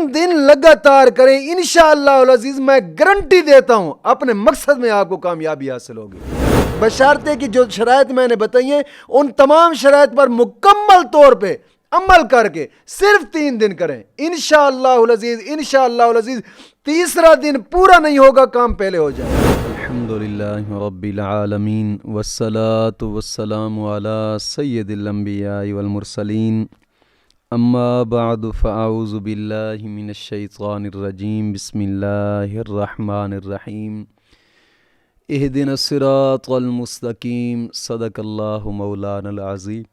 دن لگاتار کریں، انشاءاللہ العزیز میں گارنٹی دیتا ہوں اپنے مقصد میں آپ کو کامیابی حاصل ہوگی، بشرطے کہ جو شرائط میں نے بتائی ہیں ان تمام شرائط پر مکمل طور پہ عمل کر کے صرف 3 دن کریں، انشاءاللہ العزیز تیسرا دن پورا نہیں ہوگا، کام پہلے ہو جائے۔ الحمدللہ رب العالمین والصلاة والسلام علی سید الانبیاء والمرسلین، اما بعد فاعوذ باللہ من الشیطان الرجیم، بسم اللہ الرحمن الرحیم، اہدنا الصراط المستقیم، صدق اللہ مولانا العظیم۔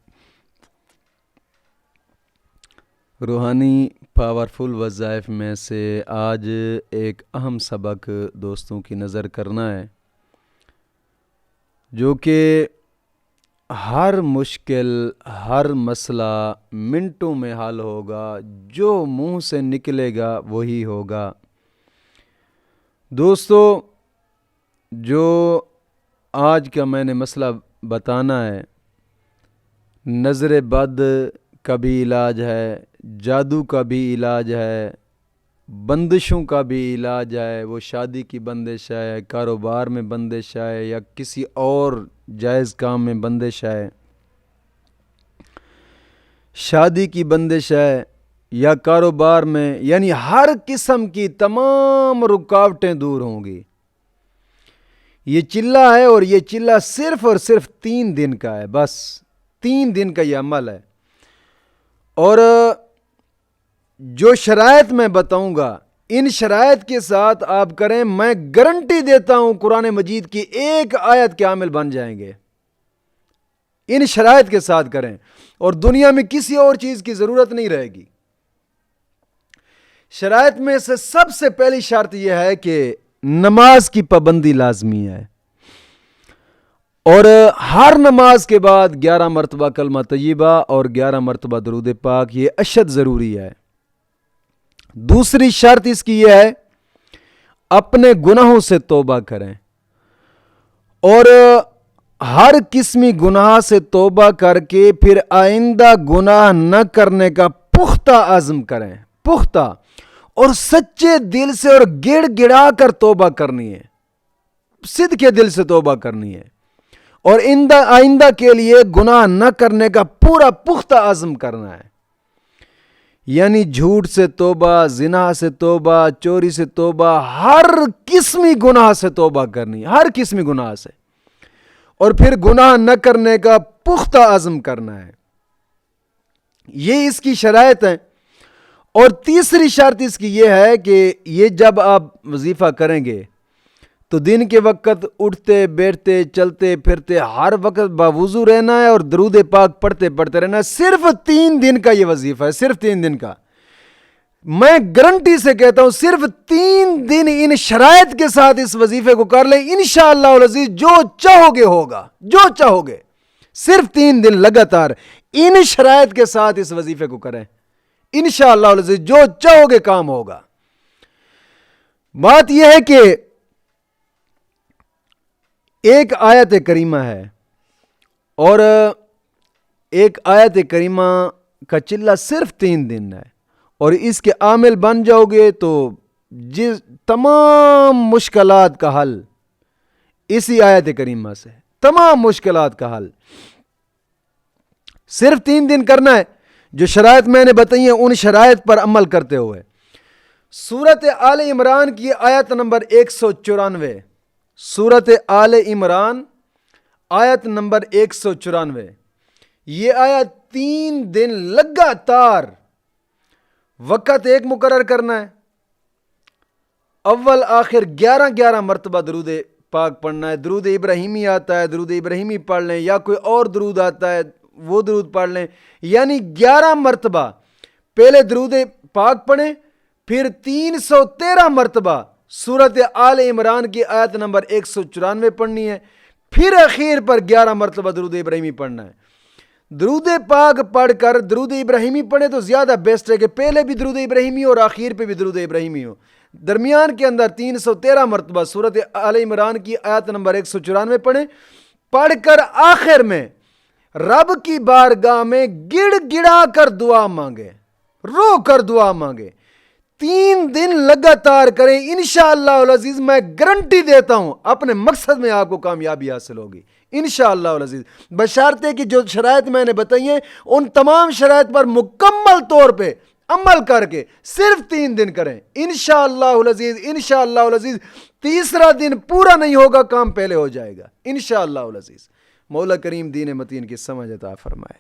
روحانی پاورفل وظائف میں سے آج ایک اہم سبق دوستوں کی نظر کرنا ہے، جو کہ ہر مشکل، ہر مسئلہ منٹوں میں حل ہوگا، جو منہ سے نکلے گا وہی ہوگا۔ دوستو، جو آج کا میں نے مسئلہ بتانا ہے، نظر بد کا بھی علاج ہے، جادو کا بھی علاج ہے، بندشوں کا بھی علاج ہے، وہ شادی کی بندش ہے، کاروبار میں بندش ہے، یا کسی اور جائز کام میں بندش ہے، شادی کی بندش ہے یا کاروبار میں، یعنی ہر قسم کی تمام رکاوٹیں دور ہوں گی۔ یہ چلہ ہے اور یہ چلہ صرف اور صرف 3 دن کا ہے، بس 3 دن کا یہ عمل ہے، اور جو شرائط میں بتاؤں گا ان شرائط کے ساتھ آپ کریں، میں گارنٹی دیتا ہوں قرآن مجید کی ایک آیت کے عامل بن جائیں گے۔ ان شرائط کے ساتھ کریں اور دنیا میں کسی اور چیز کی ضرورت نہیں رہے گی۔ شرائط میں سے سب سے پہلی شرط یہ ہے کہ نماز کی پابندی لازمی ہے، اور ہر نماز کے بعد 11 مرتبہ کلمہ طیبہ اور 11 مرتبہ درود پاک، یہ اشد ضروری ہے۔ دوسری شرط اس کی یہ ہے، اپنے گناہوں سے توبہ کریں، اور ہر قسمی گناہ سے توبہ کر کے پھر آئندہ گناہ نہ کرنے کا پختہ عزم کریں، پختہ اور سچے دل سے، اور گڑ گڑا کر توبہ کرنی ہے، صدقے دل سے توبہ کرنی ہے، اور آئندہ کے لیے گناہ نہ کرنے کا پورا پختہ عزم کرنا ہے۔ یعنی جھوٹ سے توبہ، زنا سے توبہ، چوری سے توبہ، ہر قسمی گناہ سے توبہ کرنی، ہر قسمی گناہ سے، اور پھر گناہ نہ کرنے کا پختہ عزم کرنا ہے۔ یہ اس کی شرائط ہیں۔ اور تیسری شرط اس کی یہ ہے کہ یہ جب آپ وظیفہ کریں گے تو دن کے وقت اٹھتے بیٹھتے چلتے پھرتے ہر وقت باوضو رہنا ہے، اور درود پاک پڑھتے رہنا ہے۔ صرف 3 دن کا یہ وظیفہ ہے، صرف 3 دن کا۔ میں گارنٹی سے کہتا ہوں صرف 3 دن ان شرائط کے ساتھ اس وظیفے کو کر لیں، انشاءاللہ العزیز جو چاہو گے ہوگا، جو چاہو گے۔ صرف 3 دن لگاتار ان شرائط کے ساتھ اس وظیفے کو کریں، انشاءاللہ العزیز جو چاہو گے کام ہوگا۔ بات یہ ہے کہ ایک آیت کریمہ ہے، اور ایک آیت کریمہ کا چلہ صرف 3 دن ہے، اور اس کے عامل بن جاؤ گے تو تمام مشکلات کا حل اسی آیت کریمہ سے، تمام مشکلات کا حل۔ صرف 3 دن کرنا ہے، جو شرائط میں نے بتائی ہیں ان شرائط پر عمل کرتے ہوئے۔ سورت آل عمران کی آیت نمبر 194، سورت آل عمران آیت نمبر 194، یہ آیت 3 دن لگاتار وقت ایک مقرر کرنا ہے، اول آخر 11 مرتبہ درود پاک پڑھنا ہے۔ درود ابراہیمی آتا ہے، درود ابراہیمی پڑھ لیں، یا کوئی اور درود آتا ہے وہ درود پڑھ لیں، یعنی 11 مرتبہ پہلے درود پاک پڑھیں، پھر 313 مرتبہ سورت آل عمران کی آیت نمبر 194 پڑھنی ہے، پھر اخیر پر 11 مرتبہ درود ابراہیمی پڑھنا ہے۔ درود پاک پڑھ کر درود ابراہیمی پڑھیں تو زیادہ بیسٹ ہے کہ پہلے بھی درود ابراہیمی اور آخر پہ بھی درود ابراہیمی ہو۔ درمیان کے اندر 313 مرتبہ سورت آل عمران کی آیت نمبر 194 پڑھیں، پڑھ کر آخر میں رب کی بارگاہ میں گڑ گڑا کر دعا مانگے، رو کر دعا مانگے۔ 3 دن لگاتار کریں، انشاءاللہ العزیز میں گارنٹی دیتا ہوں اپنے مقصد میں آپ کو کامیابی حاصل ہوگی انشاءاللہ العزیز، بشرطے کہ جو شرائط میں نے بتائی ہیں ان تمام شرائط پر مکمل طور پہ عمل کر کے صرف 3 دن کریں انشاءاللہ العزیز، انشاءاللہ العزیز تیسرا دن پورا نہیں ہوگا، کام پہلے ہو جائے گا انشاءاللہ العزیز۔ مولا کریم دین متین کی سمجھ عطا فرمائے۔